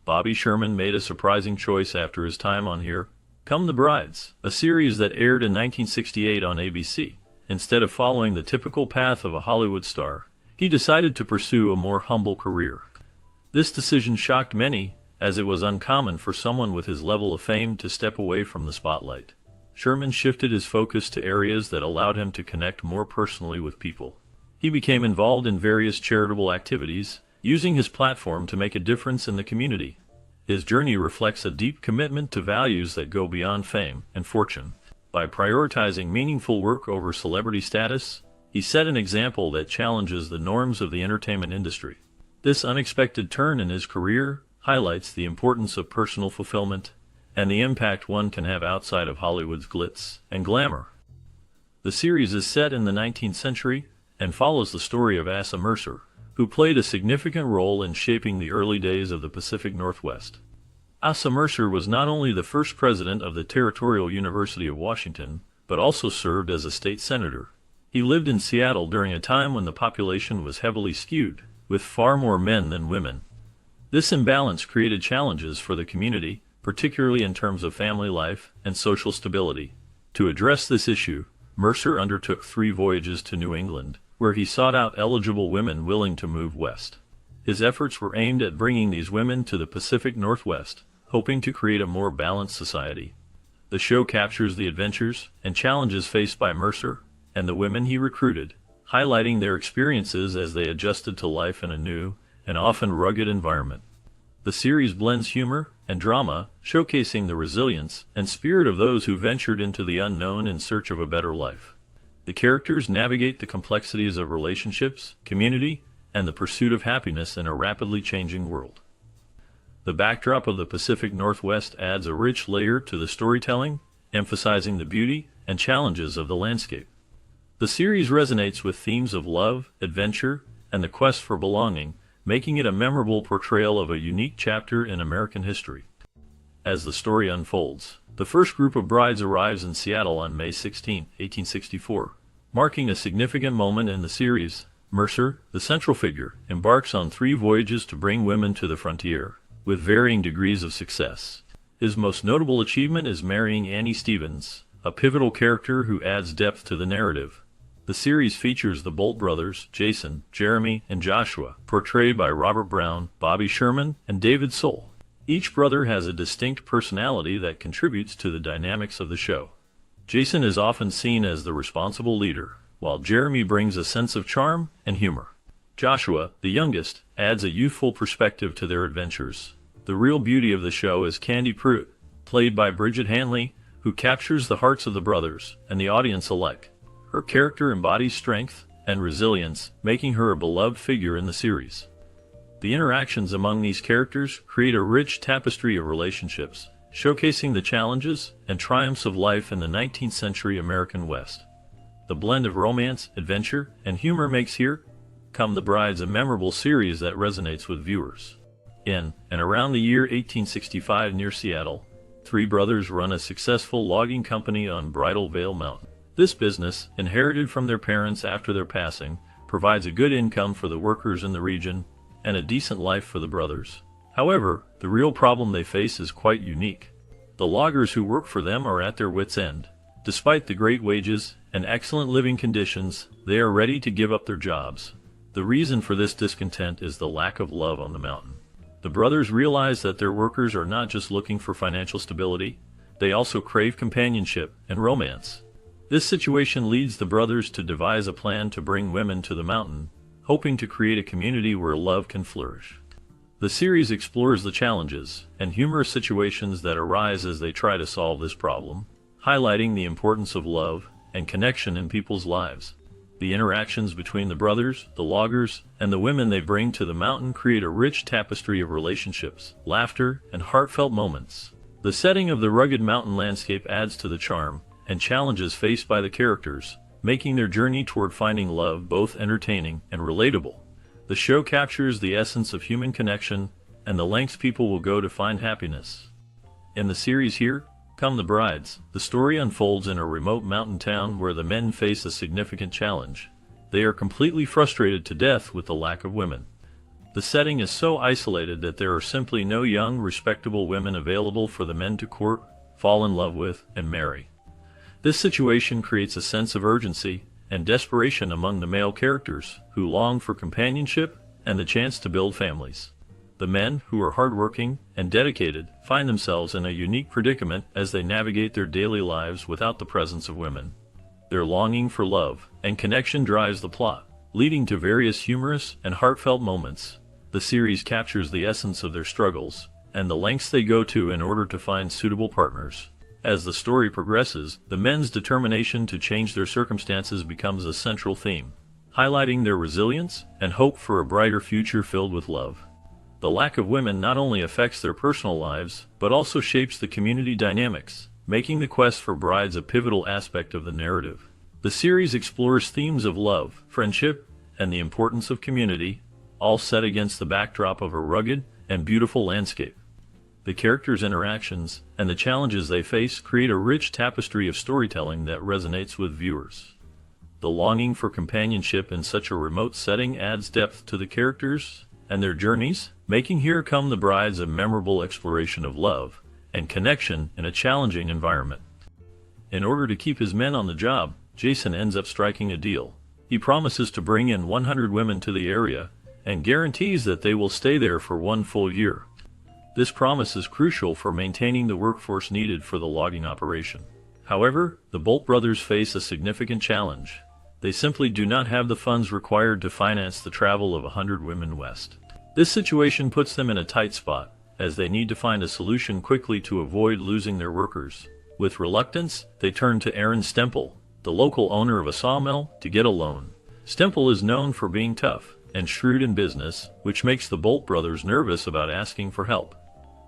Bobby Sherman made a surprising choice after his time on Here Come the Brides, a series that aired in 1968 on ABC. Instead of following the typical path of a Hollywood star, he decided to pursue a more humble career. This decision shocked many, as it was uncommon for someone with his level of fame to step away from the spotlight. Sherman shifted his focus to areas that allowed him to connect more personally with people. He became involved in various charitable activities, using his platform to make a difference in the community. His journey reflects a deep commitment to values that go beyond fame and fortune. By prioritizing meaningful work over celebrity status, he set an example that challenges the norms of the entertainment industry. This unexpected turn in his career highlights the importance of personal fulfillment and the impact one can have outside of Hollywood's glitz and glamour. The series is set in the 19th century and follows the story of Asa Mercer, who played a significant role in shaping the early days of the Pacific Northwest. Asa Mercer was not only the first president of the Territorial University of Washington, but also served as a state senator. He lived in Seattle during a time when the population was heavily skewed, with far more men than women. This imbalance created challenges for the community, particularly in terms of family life and social stability. To address this issue, Mercer undertook 3 voyages to New England, where he sought out eligible women willing to move west. His efforts were aimed at bringing these women to the Pacific Northwest, hoping to create a more balanced society. The show captures the adventures and challenges faced by Mercer and the women he recruited, highlighting their experiences as they adjusted to life in a new and often rugged environment. The series blends humor and drama, showcasing the resilience and spirit of those who ventured into the unknown in search of a better life. The characters navigate the complexities of relationships, community, and the pursuit of happiness in a rapidly changing world. The backdrop of the Pacific Northwest adds a rich layer to the storytelling, emphasizing the beauty and challenges of the landscape. The series resonates with themes of love, adventure, and the quest for belonging, making it a memorable portrayal of a unique chapter in American history. As the story unfolds, the first group of brides arrives in Seattle on May 16, 1864. Marking a significant moment in the series, Mercer, the central figure, embarks on 3 voyages to bring women to the frontier, with varying degrees of success. His most notable achievement is marrying Annie Stevens, a pivotal character who adds depth to the narrative. The series features the Bolt brothers, Jason, Jeremy, and Joshua, portrayed by Robert Brown, Bobby Sherman, and David Soul. Each brother has a distinct personality that contributes to the dynamics of the show. Jason is often seen as the responsible leader, while Jeremy brings a sense of charm and humor. Joshua, the youngest, adds a youthful perspective to their adventures. The real beauty of the show is Candy Pruitt, played by Bridget Hanley, who captures the hearts of the brothers and the audience alike. Her character embodies strength and resilience, making her a beloved figure in the series. The interactions among these characters create a rich tapestry of relationships, showcasing the challenges and triumphs of life in the 19th century American West. The blend of romance, adventure, and humor makes Here Come the Brides a memorable series that resonates with viewers. In and around the year 1865 near Seattle, 3 brothers run a successful logging company on Bridal Veil Mountain. This business, inherited from their parents after their passing, provides a good income for the workers in the region and a decent life for the brothers. However, the real problem they face is quite unique. The loggers who work for them are at their wits' end. Despite the great wages and excellent living conditions, they are ready to give up their jobs. The reason for this discontent is the lack of love on the mountain. The brothers realize that their workers are not just looking for financial stability, they also crave companionship and romance. This situation leads the brothers to devise a plan to bring women to the mountain, hoping to create a community where love can flourish. The series explores the challenges and humorous situations that arise as they try to solve this problem, highlighting the importance of love and connection in people's lives. The interactions between the brothers, the loggers, and the women they bring to the mountain create a rich tapestry of relationships, laughter, and heartfelt moments. The setting of the rugged mountain landscape adds to the charm and challenges faced by the characters, making their journey toward finding love both entertaining and relatable. The show captures the essence of human connection and the lengths people will go to find happiness. In the series Here Come the Brides, the story unfolds in a remote mountain town where the men face a significant challenge. They are completely frustrated to death with the lack of women. The setting is so isolated that there are simply no young, respectable women available for the men to court, fall in love with, and marry. This situation creates a sense of urgency and desperation among the male characters, who long for companionship and the chance to build families. The men, who are hardworking and dedicated, find themselves in a unique predicament as they navigate their daily lives without the presence of women. Their longing for love and connection drives the plot, leading to various humorous and heartfelt moments. The series captures the essence of their struggles and the lengths they go to in order to find suitable partners. As the story progresses, the men's determination to change their circumstances becomes a central theme, highlighting their resilience and hope for a brighter future filled with love. The lack of women not only affects their personal lives, but also shapes the community dynamics, making the quest for brides a pivotal aspect of the narrative. The series explores themes of love, friendship, and the importance of community, all set against the backdrop of a rugged and beautiful landscape. The characters' interactions and the challenges they face create a rich tapestry of storytelling that resonates with viewers. The longing for companionship in such a remote setting adds depth to the characters and their journeys, making Here Come the Brides a memorable exploration of love and connection in a challenging environment. In order to keep his men on the job, Jason ends up striking a deal. He promises to bring in 100 women to the area and guarantees that they will stay there for 1 full year. This promise is crucial for maintaining the workforce needed for the logging operation. However, the Bolt brothers face a significant challenge. They simply do not have the funds required to finance the travel of 100 women west. This situation puts them in a tight spot, as they need to find a solution quickly to avoid losing their workers. With reluctance, they turn to Aaron Stemple, the local owner of a sawmill, to get a loan. Stemple is known for being tough and shrewd in business, which makes the Bolt brothers nervous about asking for help.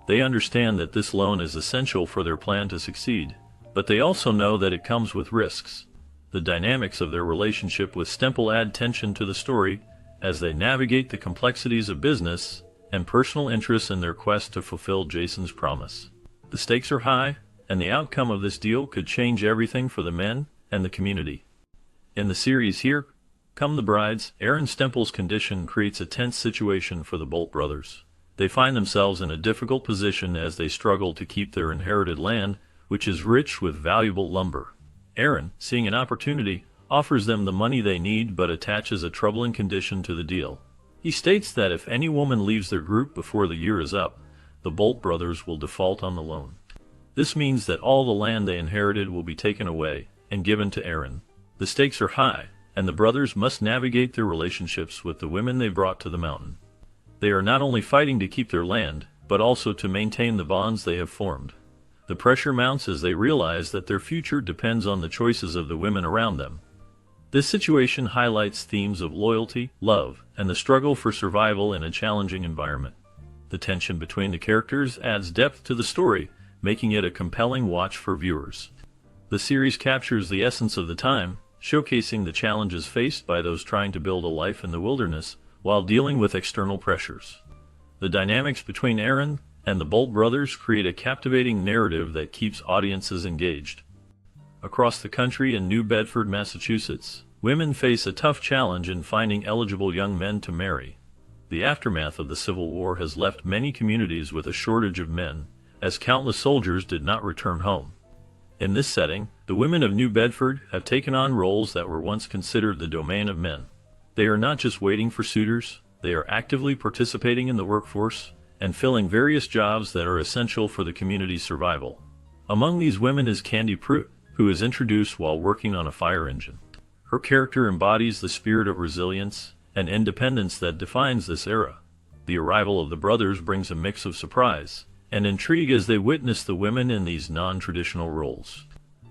They understand that this loan is essential for their plan to succeed, but they also know that it comes with risks. The dynamics of their relationship with Stemple add tension to the story as they navigate the complexities of business and personal interests in their quest to fulfill Jason's promise. The stakes are high, and the outcome of this deal could change everything for the men and the community. In the series Here Come the Brides, Aaron Stemple's condition creates a tense situation for the Bolt brothers. They find themselves in a difficult position as they struggle to keep their inherited land, which is rich with valuable lumber. Aaron, seeing an opportunity, offers them the money they need but attaches a troubling condition to the deal. He states that if any woman leaves their group before the year is up, the Bolt brothers will default on the loan. This means that all the land they inherited will be taken away and given to Aaron. The stakes are high, and the brothers must navigate their relationships with the women they brought to the mountain. They are not only fighting to keep their land, but also to maintain the bonds they have formed. The pressure mounts as they realize that their future depends on the choices of the women around them. This situation highlights themes of loyalty, love, and the struggle for survival in a challenging environment. The tension between the characters adds depth to the story, making it a compelling watch for viewers. The series captures the essence of the time, showcasing the challenges faced by those trying to build a life in the wilderness while dealing with external pressures. The dynamics between Aaron and the Bolt brothers create a captivating narrative that keeps audiences engaged. Across the country in New Bedford, Massachusetts, women face a tough challenge in finding eligible young men to marry. The aftermath of the Civil War has left many communities with a shortage of men, as countless soldiers did not return home. In this setting, the women of New Bedford have taken on roles that were once considered the domain of men. They are not just waiting for suitors, they are actively participating in the workforce and filling various jobs that are essential for the community's survival. Among these women is Candy Pruitt, who is introduced while working on a fire engine. Her character embodies the spirit of resilience and independence that defines this era. The arrival of the brothers brings a mix of surprise and intrigue as they witness the women in these non-traditional roles.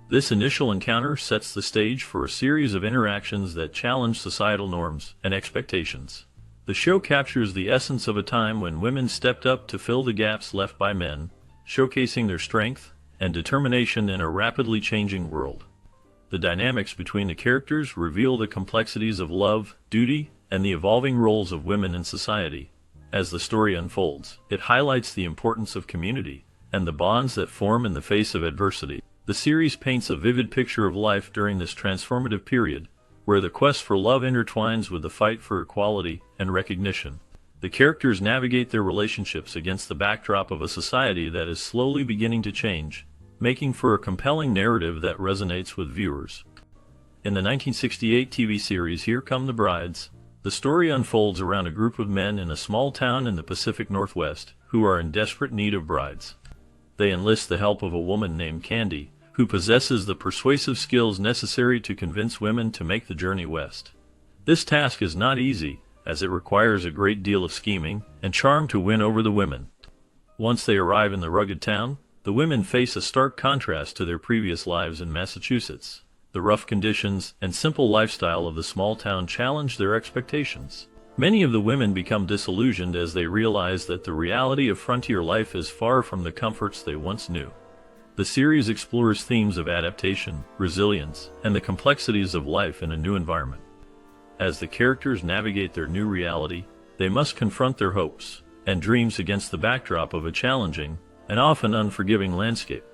This initial encounter sets the stage for a series of interactions that challenge societal norms and expectations. The show captures the essence of a time when women stepped up to fill the gaps left by men, showcasing their strength and determination in a rapidly changing world. The dynamics between the characters reveal the complexities of love, duty, and the evolving roles of women in society. As the story unfolds, it highlights the importance of community and the bonds that form in the face of adversity. The series paints a vivid picture of life during this transformative period, where the quest for love intertwines with the fight for equality and recognition. The characters navigate their relationships against the backdrop of a society that is slowly beginning to change, making for a compelling narrative that resonates with viewers. In the 1968 TV series Here Come the Brides, the story unfolds around a group of men in a small town in the Pacific Northwest who are in desperate need of brides. They enlist the help of a woman named Candy, who possesses the persuasive skills necessary to convince women to make the journey west. This task is not easy, as it requires a great deal of scheming and charm to win over the women. Once they arrive in the rugged town, the women face a stark contrast to their previous lives in Massachusetts. The rough conditions and simple lifestyle of the small town challenge their expectations. Many of the women become disillusioned as they realize that the reality of frontier life is far from the comforts they once knew. The series explores themes of adaptation, resilience, and the complexities of life in a new environment. As the characters navigate their new reality, they must confront their hopes and dreams against the backdrop of a challenging and often unforgiving landscape.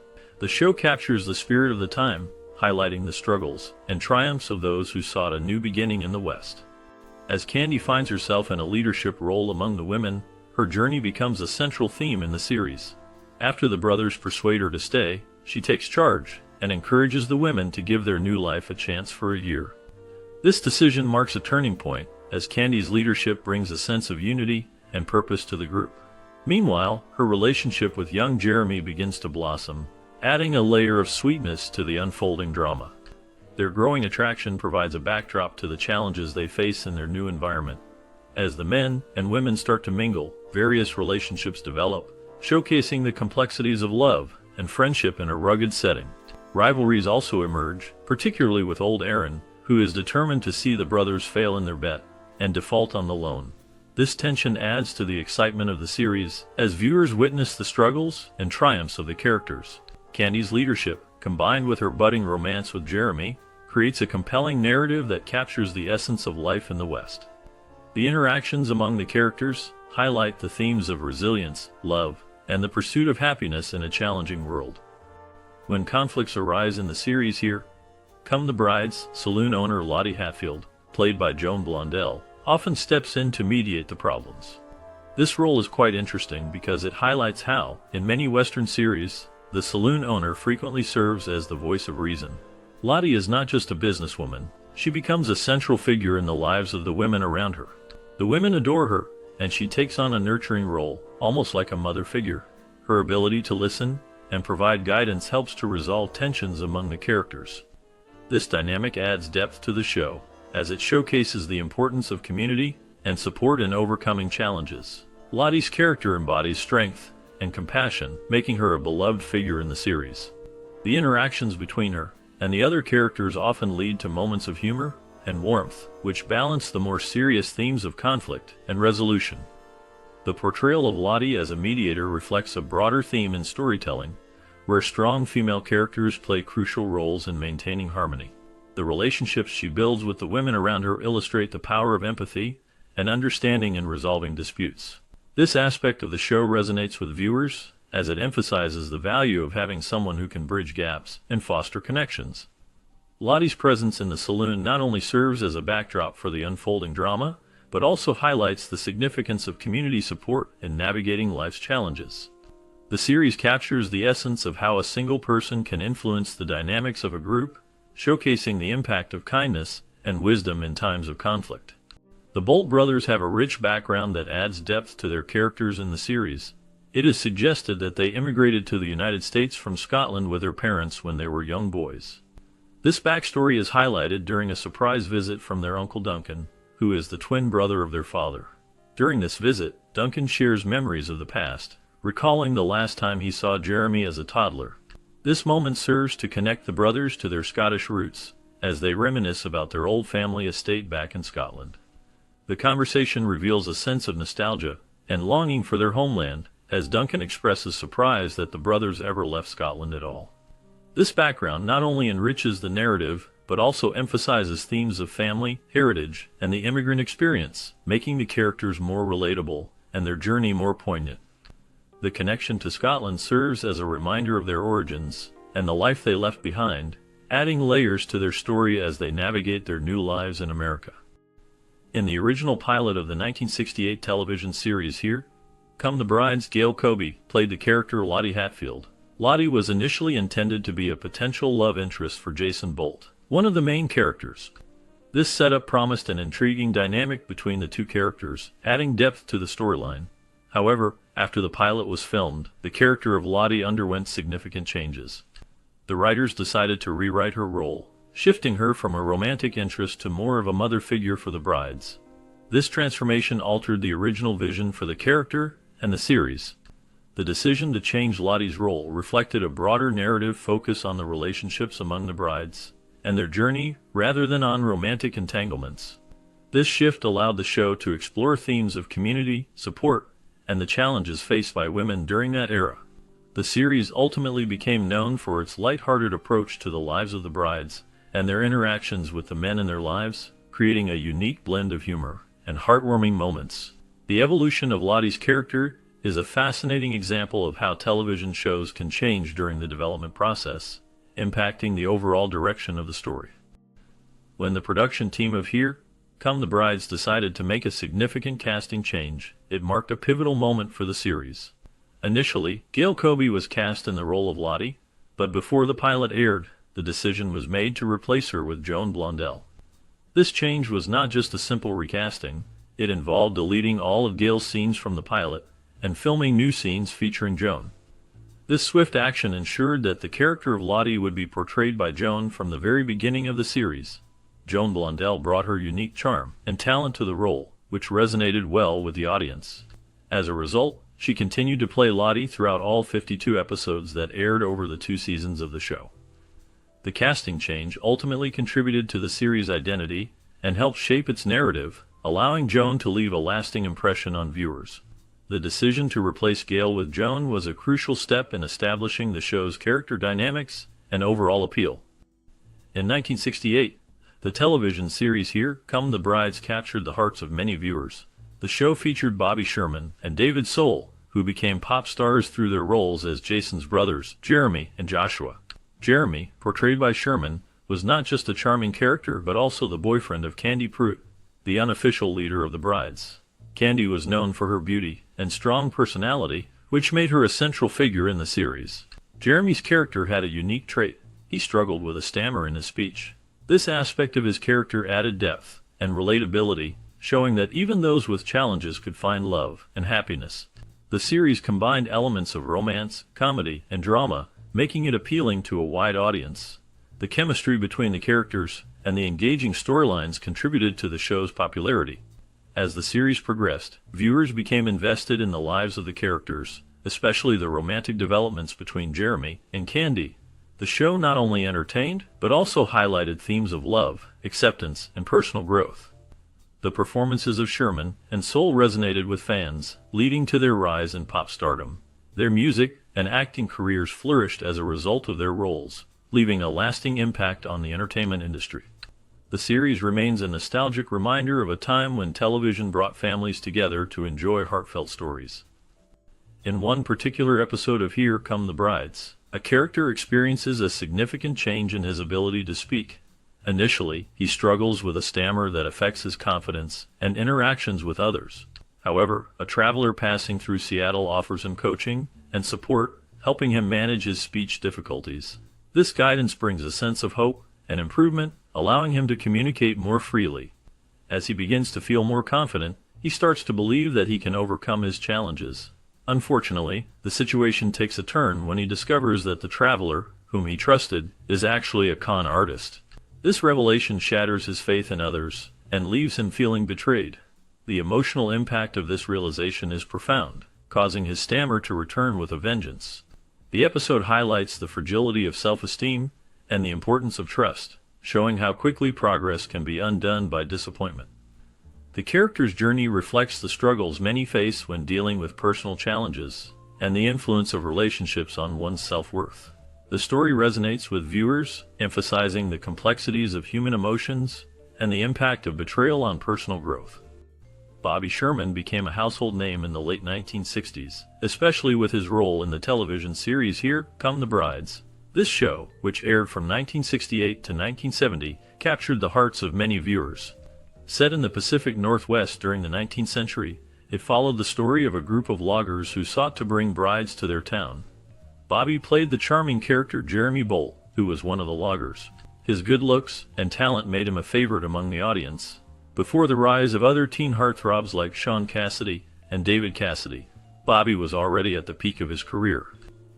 The show captures the spirit of the time, highlighting the struggles and triumphs of those who sought a new beginning in the West. As Candy finds herself in a leadership role among the women, her journey becomes a central theme in the series. After the brothers persuade her to stay, she takes charge and encourages the women to give their new life a chance for a year. This decision marks a turning point, as Candy's leadership brings a sense of unity and purpose to the group. Meanwhile, her relationship with young Jeremy begins to blossom, adding a layer of sweetness to the unfolding drama. Their growing attraction provides a backdrop to the challenges they face in their new environment. As the men and women start to mingle, various relationships develop, showcasing the complexities of love and friendship in a rugged setting. Rivalries also emerge, particularly with old Aaron, who is determined to see the brothers fail in their bet and default on the loan. This tension adds to the excitement of the series, as viewers witness the struggles and triumphs of the characters. Candy's leadership, combined with her budding romance with Jeremy, creates a compelling narrative that captures the essence of life in the West. The interactions among the characters highlight the themes of resilience, love, and the pursuit of happiness in a challenging world. When conflicts arise in the series Here Come the Brides, saloon owner Lottie Hatfield, played by Joan Blondell, often steps in to mediate the problems. This role is quite interesting because it highlights how, in many Western series, the saloon owner frequently serves as the voice of reason. Lottie is not just a businesswoman, she becomes a central figure in the lives of the women around her. The women adore her, and she takes on a nurturing role, almost like a mother figure. Her ability to listen and provide guidance helps to resolve tensions among the characters. This dynamic adds depth to the show, as it showcases the importance of community and support in overcoming challenges. Lottie's character embodies strength and compassion, making her a beloved figure in the series. The interactions between her and the other characters often lead to moments of humor and warmth, which balance the more serious themes of conflict and resolution. The portrayal of Lottie as a mediator reflects a broader theme in storytelling, where strong female characters play crucial roles in maintaining harmony. The relationships she builds with the women around her illustrate the power of empathy and understanding in resolving disputes. This aspect of the show resonates with viewers, as it emphasizes the value of having someone who can bridge gaps and foster connections. Lottie's presence in the saloon not only serves as a backdrop for the unfolding drama, but also highlights the significance of community support in navigating life's challenges. The series captures the essence of how a single person can influence the dynamics of a group, showcasing the impact of kindness and wisdom in times of conflict. The Bolt brothers have a rich background that adds depth to their characters in the series. It is suggested that they immigrated to the United States from Scotland with their parents when they were young boys. This backstory is highlighted during a surprise visit from their Uncle Duncan, who is the twin brother of their father. During this visit, Duncan shares memories of the past, recalling the last time he saw Jeremy as a toddler. This moment serves to connect the brothers to their Scottish roots, as they reminisce about their old family estate back in Scotland. The conversation reveals a sense of nostalgia and longing for their homeland, as Duncan expresses surprise that the brothers ever left Scotland at all. This background not only enriches the narrative, but also emphasizes themes of family, heritage, and the immigrant experience, making the characters more relatable and their journey more poignant. The connection to Scotland serves as a reminder of their origins and the life they left behind, adding layers to their story as they navigate their new lives in America. In the original pilot of the 1968 television series Here Come the Brides, Gail Colby played the character Lottie Hatfield. Lottie was initially intended to be a potential love interest for Jason Bolt, one of the main characters. This setup promised an intriguing dynamic between the two characters, adding depth to the storyline. However, after the pilot was filmed, the character of Lottie underwent significant changes. The writers decided to rewrite her role, shifting her from a romantic interest to more of a mother figure for the brides. This transformation altered the original vision for the character and the series. The decision to change Lottie's role reflected a broader narrative focus on the relationships among the brides and their journey rather than on romantic entanglements. This shift allowed the show to explore themes of community, support, and the challenges faced by women during that era. The series ultimately became known for its lighthearted approach to the lives of the brides and their interactions with the men in their lives, creating a unique blend of humor and heartwarming moments. The evolution of Lottie's character is a fascinating example of how television shows can change during the development process, impacting the overall direction of the story. When the production team of Here Come the Brides decided to make a significant casting change, it marked a pivotal moment for the series. Initially, Gail Colby was cast in the role of Lottie, but before the pilot aired, the decision was made to replace her with Joan Blondell. This change was not just a simple recasting, it involved deleting all of Gail's scenes from the pilot and filming new scenes featuring Joan. This swift action ensured that the character of Lottie would be portrayed by Joan from the very beginning of the series. Joan Blondell brought her unique charm and talent to the role, which resonated well with the audience. As a result, she continued to play Lottie throughout all 52 episodes that aired over the 2 seasons of the show. The casting change ultimately contributed to the series' identity and helped shape its narrative, allowing Joan to leave a lasting impression on viewers. The decision to replace Gail with Joan was a crucial step in establishing the show's character dynamics and overall appeal. In 1968, the television series Here Come the Brides captured the hearts of many viewers. The show featured Bobby Sherman and David Soul, who became pop stars through their roles as Jason's brothers, Jeremy and Joshua. Jeremy, portrayed by Sherman, was not just a charming character but also the boyfriend of Candy Pruitt, the unofficial leader of the brides. Candy was known for her beauty and strong personality, which made her a central figure in the series. Jeremy's character had a unique trait. He struggled with a stammer in his speech. This aspect of his character added depth and relatability, showing that even those with challenges could find love and happiness. The series combined elements of romance, comedy, and drama, making it appealing to a wide audience. The chemistry between the characters and the engaging storylines contributed to the show's popularity. As the series progressed, viewers became invested in the lives of the characters, especially the romantic developments between Jeremy and Candy. The show not only entertained, but also highlighted themes of love, acceptance, and personal growth. The performances of Sherman and Soul resonated with fans, leading to their rise in pop stardom. Their music and acting careers flourished as a result of their roles, leaving a lasting impact on the entertainment industry. The series remains a nostalgic reminder of a time when television brought families together to enjoy heartfelt stories. In one particular episode of Here Come the Brides, a character experiences a significant change in his ability to speak. Initially, he struggles with a stammer that affects his confidence and interactions with others. However, a traveler passing through Seattle offers him coaching and support, helping him manage his speech difficulties. This guidance brings a sense of hope and improvement, allowing him to communicate more freely. As he begins to feel more confident, he starts to believe that he can overcome his challenges. Unfortunately, the situation takes a turn when he discovers that the traveler, whom he trusted, is actually a con artist. This revelation shatters his faith in others and leaves him feeling betrayed. The emotional impact of this realization is profound, causing his stammer to return with a vengeance. The episode highlights the fragility of self-esteem and the importance of trust, showing how quickly progress can be undone by disappointment. The character's journey reflects the struggles many face when dealing with personal challenges and the influence of relationships on one's self-worth. The story resonates with viewers, emphasizing the complexities of human emotions and the impact of betrayal on personal growth. Bobby Sherman became a household name in the late 1960s, especially with his role in the television series Here Come the Brides. This show, which aired from 1968 to 1970, captured the hearts of many viewers. Set in the Pacific Northwest during the 19th century, it followed the story of a group of loggers who sought to bring brides to their town. Bobby played the charming character Jeremy Bolt, who was one of the loggers. His good looks and talent made him a favorite among the audience, before the rise of other teen heartthrobs like Sean Cassidy and David Cassidy. Bobby was already at the peak of his career.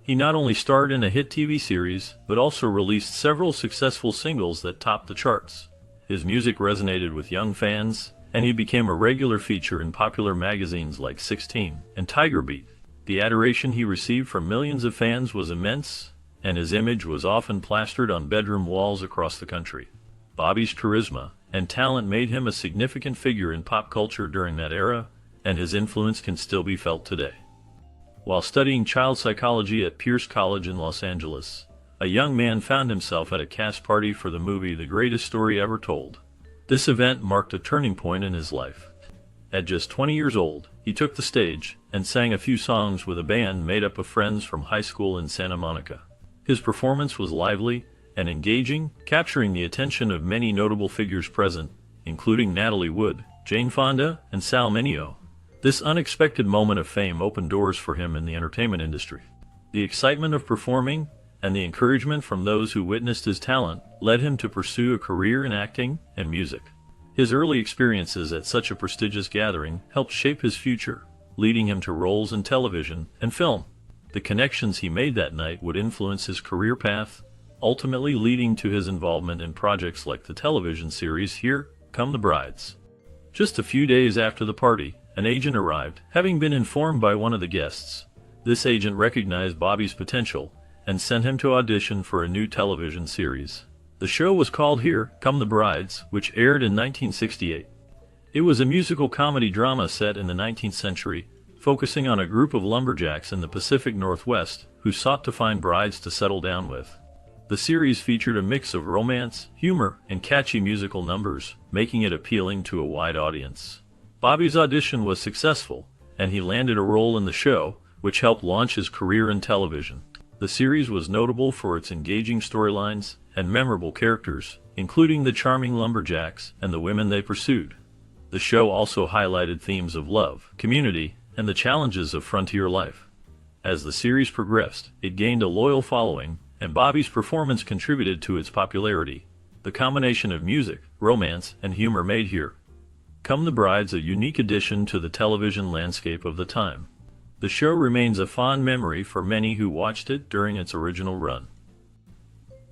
He not only starred in a hit TV series, but also released several successful singles that topped the charts. His music resonated with young fans, and he became a regular feature in popular magazines like 16 and Tiger Beat. The adoration he received from millions of fans was immense, and his image was often plastered on bedroom walls across the country. Bobby's charisma and talent made him a significant figure in pop culture during that era, and his influence can still be felt today. While studying child psychology at Pierce College in Los Angeles, a young man found himself at a cast party for the movie The Greatest Story Ever Told. This event marked a turning point in his life. At just 20 years old, he took the stage and sang a few songs with a band made up of friends from high school in Santa Monica. His performance was lively and engaging, capturing the attention of many notable figures present, including Natalie Wood, Jane Fonda, and Sal Mineo. This unexpected moment of fame opened doors for him in the entertainment industry. The excitement of performing and the encouragement from those who witnessed his talent led him to pursue a career in acting and music. His early experiences at such a prestigious gathering helped shape his future, leading him to roles in television and film. The connections he made that night would influence his career path, ultimately leading to his involvement in projects like the television series Here Come the Brides. Just a few days after the party, an agent arrived, having been informed by one of the guests. This agent recognized Bobby's potential and sent him to audition for a new television series. The show was called Here Come the Brides, which aired in 1968. It was a musical comedy drama set in the 19th century, focusing on a group of lumberjacks in the Pacific Northwest who sought to find brides to settle down with. The series featured a mix of romance, humor, and catchy musical numbers, making it appealing to a wide audience. Bobby's audition was successful, and he landed a role in the show, which helped launch his career in television. The series was notable for its engaging storylines and memorable characters, including the charming lumberjacks and the women they pursued. The show also highlighted themes of love, community, and the challenges of frontier life. As the series progressed, it gained a loyal following, and Bobby's performance contributed to its popularity. The combination of music, romance, and humor made Here Come the Brides a unique addition to the television landscape of the time. The show remains a fond memory for many who watched it during its original run.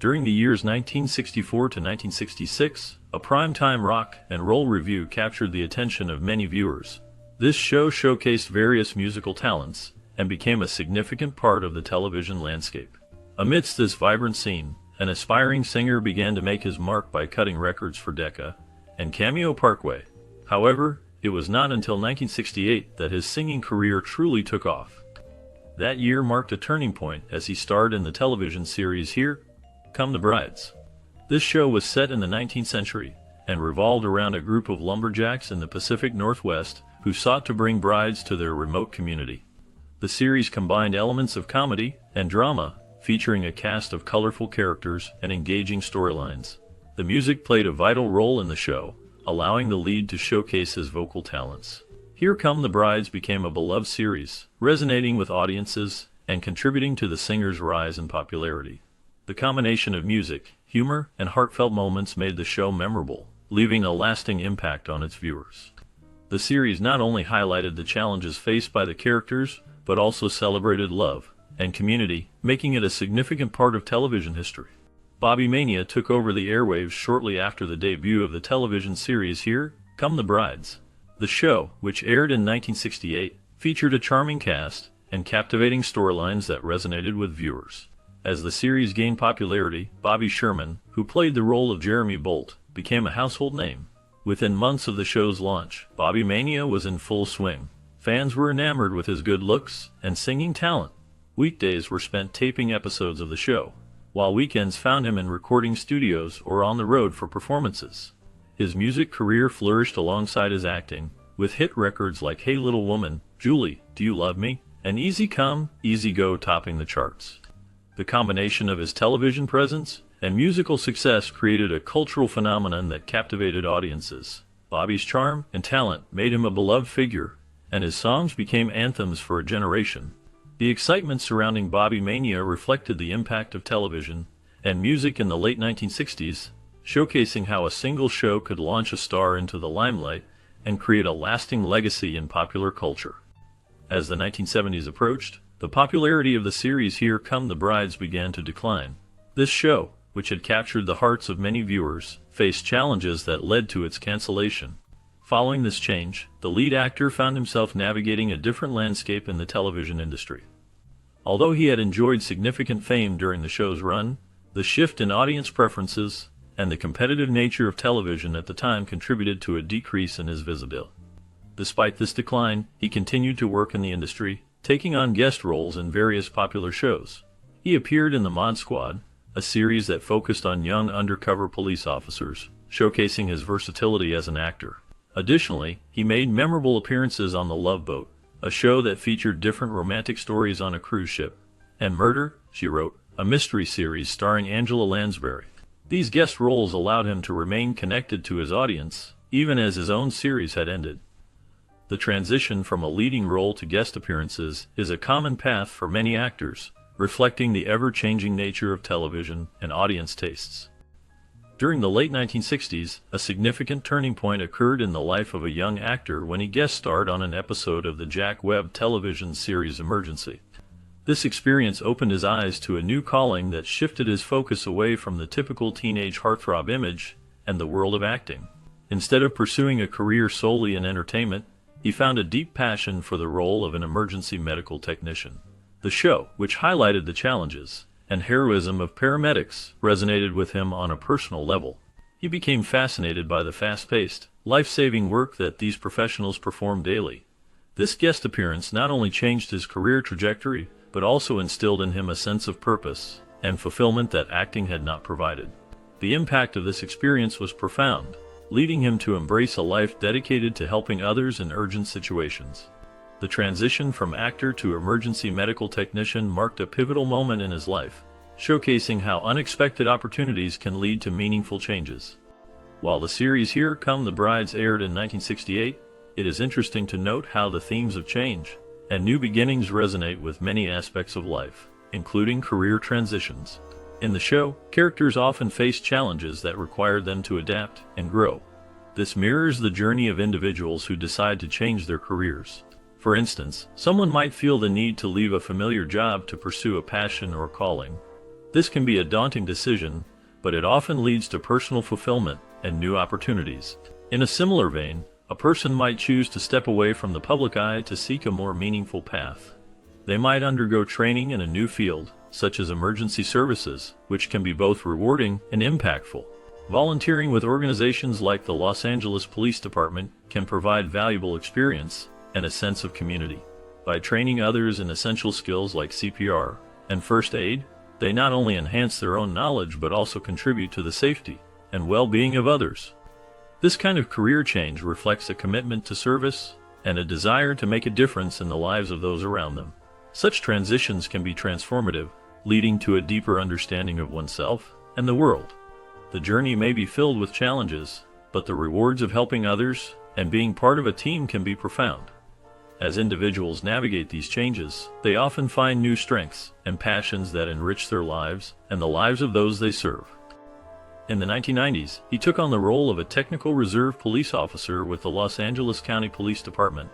During the years 1964 to 1966, a primetime rock and roll revue captured the attention of many viewers. This show showcased various musical talents and became a significant part of the television landscape. Amidst this vibrant scene, an aspiring singer began to make his mark by cutting records for Decca and Cameo Parkway. However, it was not until 1968 that his singing career truly took off. That year marked a turning point as he starred in the television series Here Come the Brides. This show was set in the 19th century and revolved around a group of lumberjacks in the Pacific Northwest who sought to bring brides to their remote community. The series combined elements of comedy and drama, featuring a cast of colorful characters and engaging storylines. The music played a vital role in the show, allowing the lead to showcase his vocal talents. Here Come the Brides became a beloved series, resonating with audiences and contributing to the singer's rise in popularity. The combination of music, humor, and heartfelt moments made the show memorable, leaving a lasting impact on its viewers. The series not only highlighted the challenges faced by the characters, but also celebrated love and community, making it a significant part of television history. Bobby Mania took over the airwaves shortly after the debut of the television series Here Come the Brides. The show, which aired in 1968, featured a charming cast and captivating storylines that resonated with viewers. As the series gained popularity, Bobby Sherman, who played the role of Jeremy Bolt, became a household name. Within months of the show's launch, Bobby Mania was in full swing. Fans were enamored with his good looks and singing talent. Weekdays were spent taping episodes of the show, while weekends found him in recording studios or on the road for performances. His music career flourished alongside his acting, with hit records like Hey Little Woman, Julie, Do You Love Me, and Easy Come, Easy Go topping the charts. The combination of his television presence and musical success created a cultural phenomenon that captivated audiences. Bobby's charm and talent made him a beloved figure, and his songs became anthems for a generation. The excitement surrounding Bobby Mania reflected the impact of television and music in the late 1960s, showcasing how a single show could launch a star into the limelight and create a lasting legacy in popular culture. As the 1970s approached, the popularity of the series Here Come the Brides began to decline. This show, which had captured the hearts of many viewers, faced challenges that led to its cancellation. Following this change, the lead actor found himself navigating a different landscape in the television industry. Although he had enjoyed significant fame during the show's run, the shift in audience preferences and the competitive nature of television at the time contributed to a decrease in his visibility. Despite this decline, he continued to work in the industry, taking on guest roles in various popular shows. He appeared in the Mod Squad, a series that focused on young undercover police officers, showcasing his versatility as an actor. Additionally, he made memorable appearances on The Love Boat, a show that featured different romantic stories on a cruise ship, and Murder, She Wrote, a mystery series starring Angela Lansbury. These guest roles allowed him to remain connected to his audience, even as his own series had ended. The transition from a leading role to guest appearances is a common path for many actors, reflecting the ever-changing nature of television and audience tastes. During the late 1960s, a significant turning point occurred in the life of a young actor when he guest starred on an episode of the Jack Webb television series Emergency. This experience opened his eyes to a new calling that shifted his focus away from the typical teenage heartthrob image and the world of acting. Instead of pursuing a career solely in entertainment, he found a deep passion for the role of an emergency medical technician. The show, which highlighted the challenges and heroism of paramedics, resonated with him on a personal level. He became fascinated by the fast-paced, life-saving work that these professionals perform daily. This guest appearance not only changed his career trajectory, but also instilled in him a sense of purpose and fulfillment that acting had not provided. The impact of this experience was profound, leading him to embrace a life dedicated to helping others in urgent situations. The transition from actor to emergency medical technician marked a pivotal moment in his life, showcasing how unexpected opportunities can lead to meaningful changes. While the series Here Come the Brides aired in 1968, it is interesting to note how the themes of change and new beginnings resonate with many aspects of life, including career transitions. In the show, characters often face challenges that require them to adapt and grow. This mirrors the journey of individuals who decide to change their careers. For instance, someone might feel the need to leave a familiar job to pursue a passion or calling. This can be a daunting decision, but it often leads to personal fulfillment and new opportunities. In a similar vein, a person might choose to step away from the public eye to seek a more meaningful path. They might undergo training in a new field, such as emergency services, which can be both rewarding and impactful. Volunteering with organizations like the Los Angeles Police Department can provide valuable experience and a sense of community. By training others in essential skills like CPR and first aid, they not only enhance their own knowledge but also contribute to the safety and well-being of others. This kind of career change reflects a commitment to service and a desire to make a difference in the lives of those around them. Such transitions can be transformative, leading to a deeper understanding of oneself and the world. The journey may be filled with challenges, but the rewards of helping others and being part of a team can be profound. As individuals navigate these changes, they often find new strengths and passions that enrich their lives and the lives of those they serve. In the 1990s, he took on the role of a technical reserve police officer with the Los Angeles County Police Department.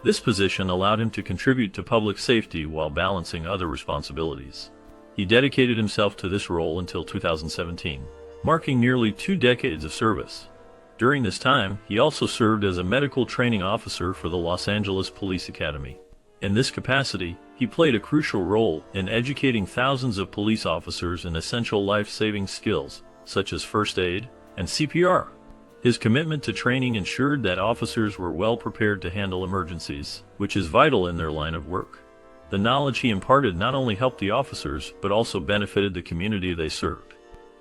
This position allowed him to contribute to public safety while balancing other responsibilities. He dedicated himself to this role until 2017, marking nearly 2 decades of service. During this time, he also served as a medical training officer for the Los Angeles Police Academy. In this capacity, he played a crucial role in educating thousands of police officers in essential life-saving skills, such as first aid and CPR. His commitment to training ensured that officers were well prepared to handle emergencies, which is vital in their line of work. The knowledge he imparted not only helped the officers, but also benefited the community they served.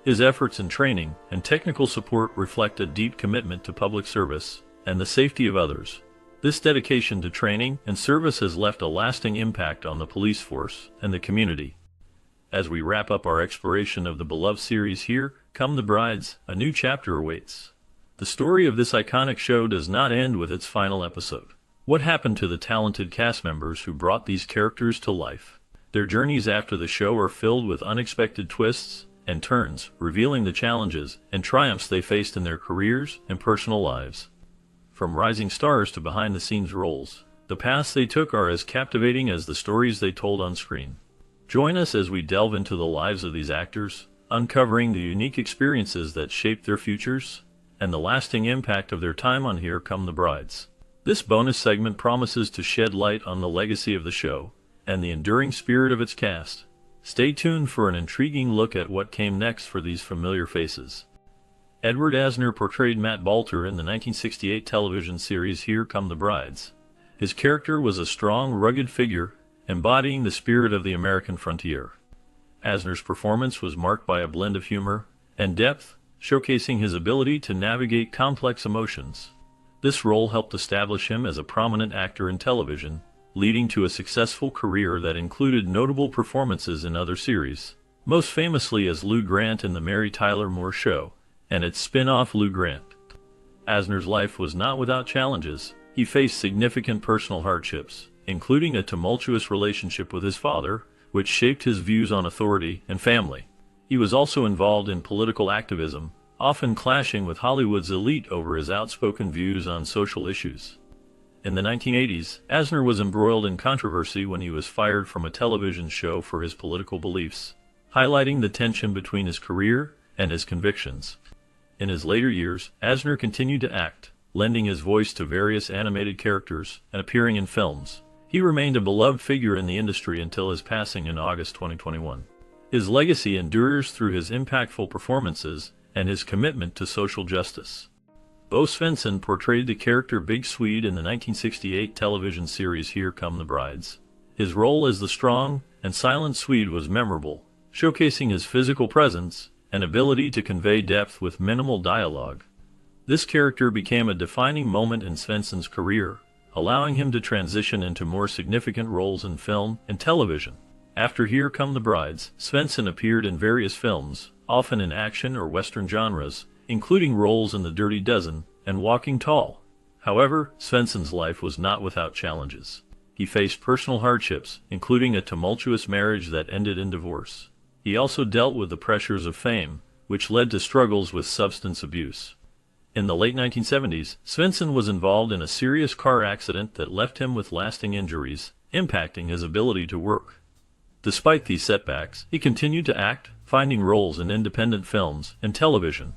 His efforts in training and technical support reflect a deep commitment to public service and the safety of others. This dedication to training and service has left a lasting impact on the police force and the community. As we wrap up our exploration of the beloved series Here Come the Brides, a new chapter awaits. The story of this iconic show does not end with its final episode. What happened to the talented cast members who brought these characters to life? Their journeys after the show are filled with unexpected twists and turns, revealing the challenges and triumphs they faced in their careers and personal lives. From rising stars to behind-the-scenes roles, the paths they took are as captivating as the stories they told on screen. Join us as we delve into the lives of these actors, uncovering the unique experiences that shaped their futures and the lasting impact of their time on Here Come the Brides. This bonus segment promises to shed light on the legacy of the show and the enduring spirit of its cast. Stay tuned for an intriguing look at what came next for these familiar faces. Edward Asner portrayed Matt Balter in the 1968 television series Here Come the Brides. His character was a strong, rugged figure, embodying the spirit of the American frontier. Asner's performance was marked by a blend of humor and depth, showcasing his ability to navigate complex emotions. This role helped establish him as a prominent actor in television, leading to a successful career that included notable performances in other series, most famously as Lou Grant in The Mary Tyler Moore Show and its spin-off Lou Grant. Asner's life was not without challenges. He faced significant personal hardships, including a tumultuous relationship with his father, which shaped his views on authority and family. He was also involved in political activism, often clashing with Hollywood's elite over his outspoken views on social issues. In the 1980s, Asner was embroiled in controversy when he was fired from a television show for his political beliefs, highlighting the tension between his career and his convictions. In his later years, Asner continued to act, lending his voice to various animated characters and appearing in films. He remained a beloved figure in the industry until his passing in August 2021. His legacy endures through his impactful performances and his commitment to social justice. Bo Svensson portrayed the character Big Swede in the 1968 television series Here Come the Brides. His role as the strong and silent Swede was memorable, showcasing his physical presence and ability to convey depth with minimal dialogue. This character became a defining moment in Svensson's career, allowing him to transition into more significant roles in film and television. After Here Come the Brides, Svensson appeared in various films, often in action or Western genres, including roles in The Dirty Dozen and Walking Tall. However, Svensson's life was not without challenges. He faced personal hardships, including a tumultuous marriage that ended in divorce. He also dealt with the pressures of fame, which led to struggles with substance abuse. In the late 1970s, Svensson was involved in a serious car accident that left him with lasting injuries, impacting his ability to work. Despite these setbacks, he continued to act, finding roles in independent films and television.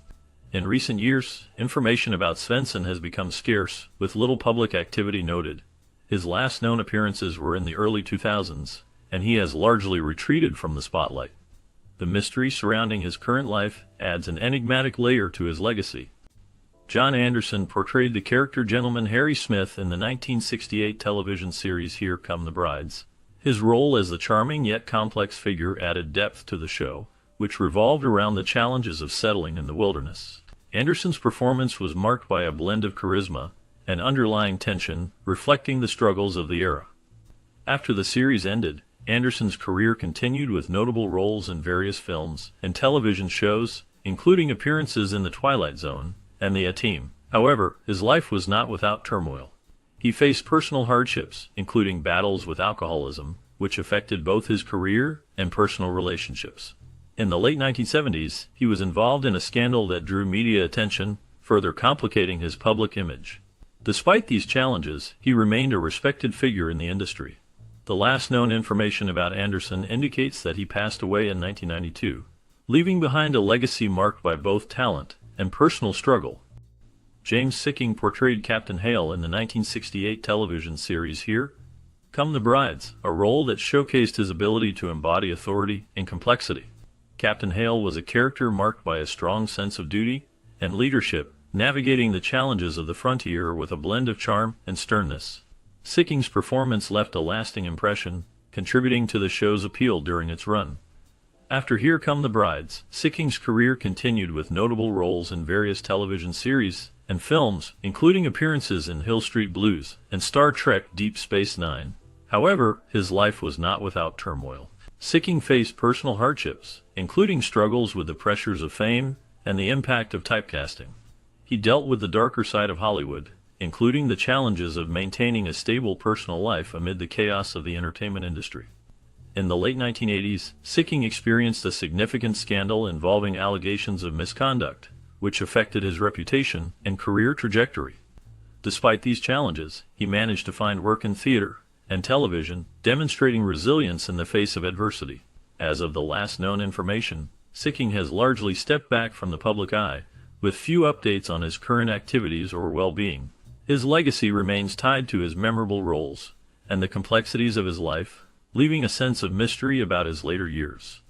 In recent years, information about Svensson has become scarce, with little public activity noted. His last known appearances were in the early 2000s, and he has largely retreated from the spotlight. The mystery surrounding his current life adds an enigmatic layer to his legacy. John Anderson portrayed the character Gentleman Harry Smith in the 1968 television series Here Come the Brides. His role as the charming yet complex figure added depth to the show, which revolved around the challenges of settling in the wilderness. Anderson's performance was marked by a blend of charisma and underlying tension, reflecting the struggles of the era. After the series ended, Anderson's career continued with notable roles in various films and television shows, including appearances in The Twilight Zone and The A-Team. However, his life was not without turmoil. He faced personal hardships, including battles with alcoholism, which affected both his career and personal relationships. In the late 1970s, he was involved in a scandal that drew media attention, further complicating his public image. Despite these challenges, he remained a respected figure in the industry. The last known information about Anderson indicates that he passed away in 1992, leaving behind a legacy marked by both talent and personal struggle. James Sikking portrayed Captain Hale in the 1968 television series Here Come the Brides, a role that showcased his ability to embody authority and complexity. Captain Hale was a character marked by a strong sense of duty and leadership, navigating the challenges of the frontier with a blend of charm and sternness. Sikking's performance left a lasting impression, contributing to the show's appeal during its run. After Here Come the Brides, Sikking's career continued with notable roles in various television series and films, including appearances in Hill Street Blues and Star Trek Deep Space Nine. However, his life was not without turmoil. Sikking faced personal hardships, including struggles with the pressures of fame and the impact of typecasting. He dealt with the darker side of Hollywood, including the challenges of maintaining a stable personal life amid the chaos of the entertainment industry. In the late 1980s, Sicking experienced a significant scandal involving allegations of misconduct, which affected his reputation and career trajectory. Despite these challenges, he managed to find work in theater and television, demonstrating resilience in the face of adversity. As of the last known information, Sicking has largely stepped back from the public eye, with few updates on his current activities or well-being. His legacy remains tied to his memorable roles and the complexities of his life, leaving a sense of mystery about his later years.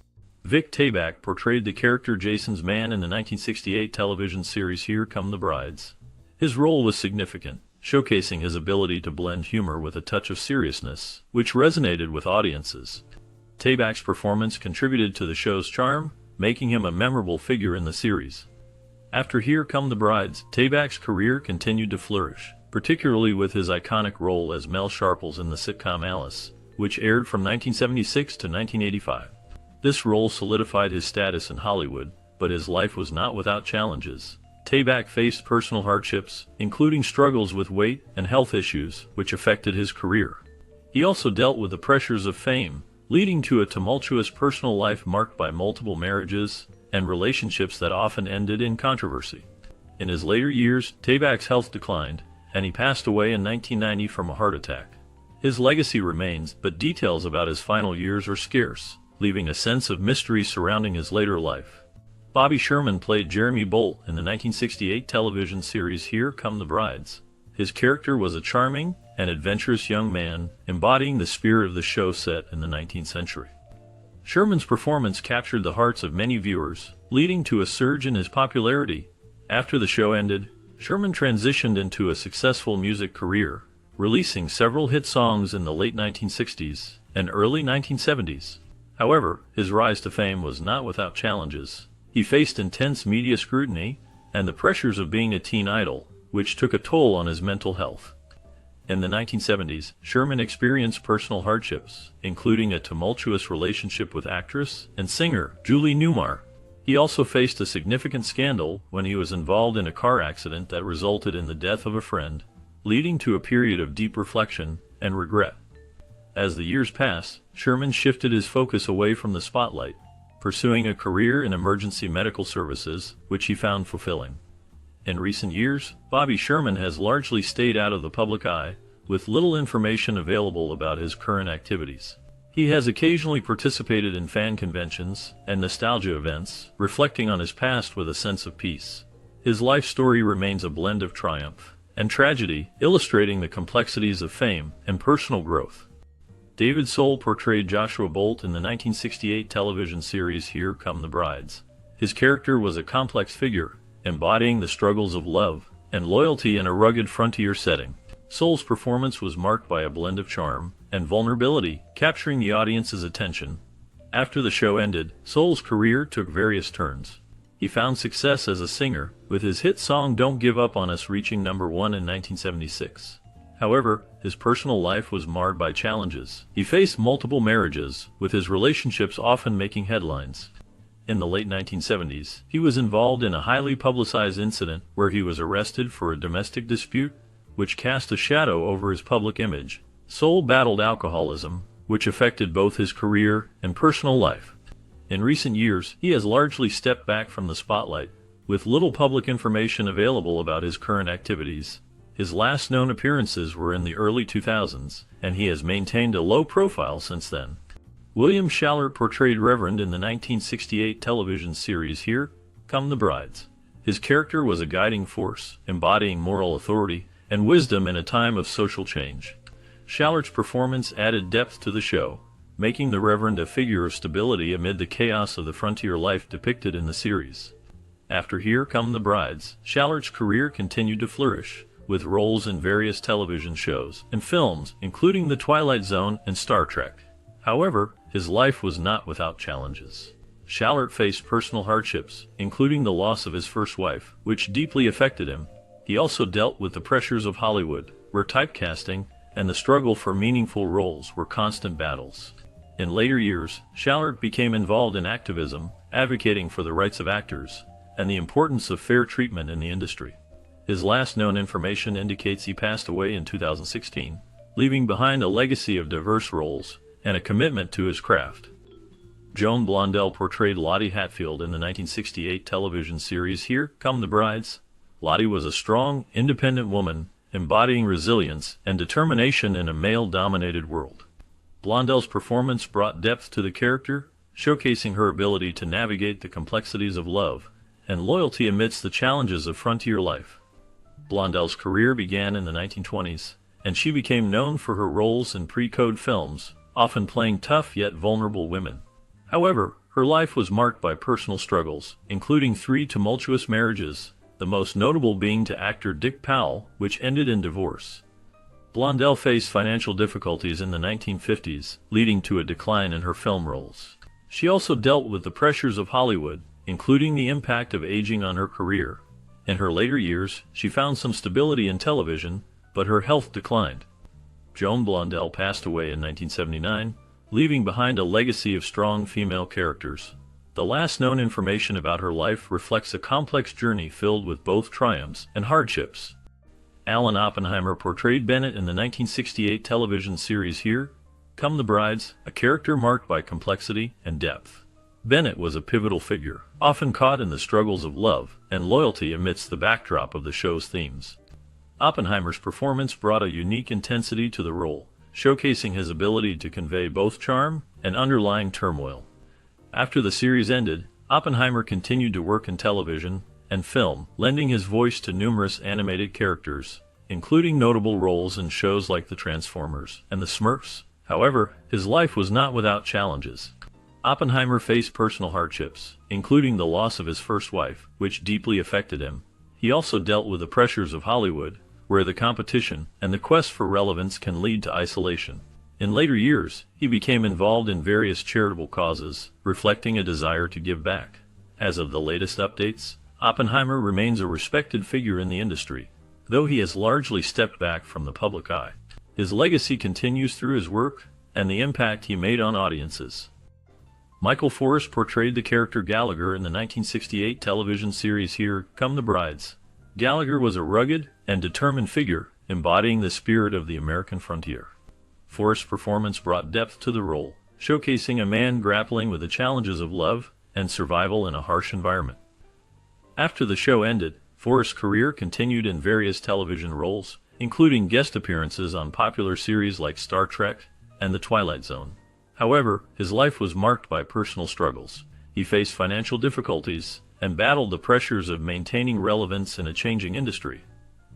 Vic Tayback portrayed the character Jason's man in the 1968 television series Here Come the Brides. His role was significant, showcasing his ability to blend humor with a touch of seriousness, which resonated with audiences. Tayback's performance contributed to the show's charm, making him a memorable figure in the series. After Here Come the Brides, Tayback's career continued to flourish, particularly with his iconic role as Mel Sharples in the sitcom Alice, which aired from 1976 to 1985. This role solidified his status in Hollywood, but his life was not without challenges. Tayback faced personal hardships, including struggles with weight and health issues, which affected his career. He also dealt with the pressures of fame, leading to a tumultuous personal life marked by multiple marriages and relationships that often ended in controversy. In his later years, Tayback's health declined, and he passed away in 1990 from a heart attack. His legacy remains, but details about his final years are scarce, leaving a sense of mystery surrounding his later life. Bobby Sherman played Jeremy Bolt in the 1968 television series Here Come the Brides. His character was a charming and adventurous young man, embodying the spirit of the show set in the 19th century. Sherman's performance captured the hearts of many viewers, leading to a surge in his popularity. After the show ended, Sherman transitioned into a successful music career, releasing several hit songs in the late 1960s and early 1970s. However, his rise to fame was not without challenges. He faced intense media scrutiny and the pressures of being a teen idol, which took a toll on his mental health. In the 1970s, Sherman experienced personal hardships, including a tumultuous relationship with actress and singer Julie Newmar. He also faced a significant scandal when he was involved in a car accident that resulted in the death of a friend, leading to a period of deep reflection and regret. As the years passed, Sherman shifted his focus away from the spotlight, pursuing a career in emergency medical services, which he found fulfilling. In recent years, Bobby Sherman has largely stayed out of the public eye, with little information available about his current activities. He has occasionally participated in fan conventions and nostalgia events, reflecting on his past with a sense of peace. His life story remains a blend of triumph and tragedy, illustrating the complexities of fame and personal growth. David Soul portrayed Joshua Bolt in the 1968 television series Here Come the Brides. His character was a complex figure, embodying the struggles of love and loyalty in a rugged frontier setting. Soul's performance was marked by a blend of charm and vulnerability, capturing the audience's attention. After the show ended, Soul's career took various turns. He found success as a singer, with his hit song Don't Give Up on Us reaching #1 in 1976. However, his personal life was marred by challenges. He faced multiple marriages, with his relationships often making headlines. In the late 1970s, he was involved in a highly publicized incident where he was arrested for a domestic dispute, which cast a shadow over his public image. Soul battled alcoholism, which affected both his career and personal life. In recent years, he has largely stepped back from the spotlight, with little public information available about his current activities. His last known appearances were in the early 2000s, and he has maintained a low profile since then. William Shallert portrayed Reverend in the 1968 television series Here Come the Brides. His character was a guiding force, embodying moral authority and wisdom in a time of social change. Shallert's performance added depth to the show, making the Reverend a figure of stability amid the chaos of the frontier life depicted in the series. After Here Come the Brides, Shallert's career continued to flourish, with roles in various television shows and films, including The Twilight Zone and Star Trek. However, his life was not without challenges. Shallert faced personal hardships, including the loss of his first wife, which deeply affected him. He also dealt with the pressures of Hollywood, where typecasting and the struggle for meaningful roles were constant battles. In later years, Shallert became involved in activism, advocating for the rights of actors and the importance of fair treatment in the industry. His last known information indicates he passed away in 2016, leaving behind a legacy of diverse roles and a commitment to his craft. Joan Blondell portrayed Lottie Hatfield in the 1968 television series Here Come the Brides. Lottie was a strong, independent woman, embodying resilience and determination in a male-dominated world. Blondell's performance brought depth to the character, showcasing her ability to navigate the complexities of love and loyalty amidst the challenges of frontier life. Blondell's career began in the 1920s, and she became known for her roles in pre-code films, often playing tough yet vulnerable women. However, her life was marked by personal struggles, including 3 tumultuous marriages, the most notable being to actor Dick Powell, which ended in divorce. Blondell faced financial difficulties in the 1950s, leading to a decline in her film roles. She also dealt with the pressures of Hollywood, including the impact of aging on her career. In her later years, she found some stability in television, but her health declined. Joan Blondell passed away in 1979, leaving behind a legacy of strong female characters. The last known information about her life reflects a complex journey filled with both triumphs and hardships. Alan Oppenheimer portrayed Bennett in the 1968 television series Here Come the Brides, a character marked by complexity and depth. Bennett was a pivotal figure, often caught in the struggles of love and loyalty amidst the backdrop of the show's themes. Oppenheimer's performance brought a unique intensity to the role, showcasing his ability to convey both charm and underlying turmoil. After the series ended, Oppenheimer continued to work in television and film, lending his voice to numerous animated characters, including notable roles in shows like The Transformers and The Smurfs. However, his life was not without challenges. Oppenheimer faced personal hardships, including the loss of his first wife, which deeply affected him. He also dealt with the pressures of Hollywood, where the competition and the quest for relevance can lead to isolation. In later years, he became involved in various charitable causes, reflecting a desire to give back. As of the latest updates, Oppenheimer remains a respected figure in the industry, though he has largely stepped back from the public eye. His legacy continues through his work and the impact he made on audiences. Michael Forrest portrayed the character Gallagher in the 1968 television series Here Come the Brides. Gallagher was a rugged and determined figure, embodying the spirit of the American frontier. Forrest's performance brought depth to the role, showcasing a man grappling with the challenges of love and survival in a harsh environment. After the show ended, Forrest's career continued in various television roles, including guest appearances on popular series like Star Trek and The Twilight Zone. However, his life was marked by personal struggles. He faced financial difficulties and battled the pressures of maintaining relevance in a changing industry.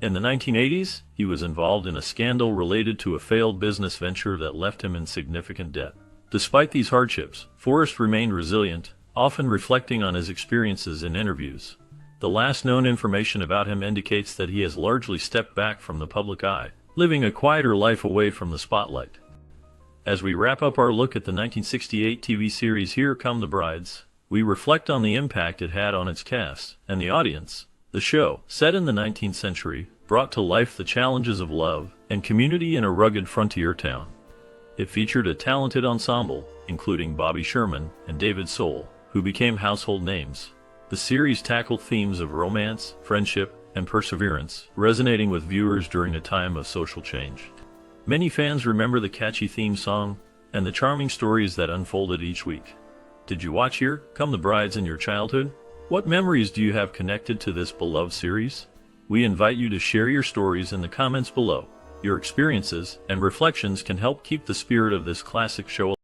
In the 1980s, he was involved in a scandal related to a failed business venture that left him in significant debt. Despite these hardships, Forrest remained resilient, often reflecting on his experiences in interviews. The last known information about him indicates that he has largely stepped back from the public eye, living a quieter life away from the spotlight. As we wrap up our look at the 1968 TV series Here Come the Brides, we reflect on the impact it had on its cast and the audience. The show, set in the 19th century, brought to life the challenges of love and community in a rugged frontier town. It featured a talented ensemble, including Bobby Sherman and David Soul, who became household names. The series tackled themes of romance, friendship, and perseverance, resonating with viewers during a time of social change. Many fans remember the catchy theme song and the charming stories that unfolded each week. Did you watch Here Come the Brides in your childhood? What memories do you have connected to this beloved series? We invite you to share your stories in the comments below. Your experiences and reflections can help keep the spirit of this classic show alive.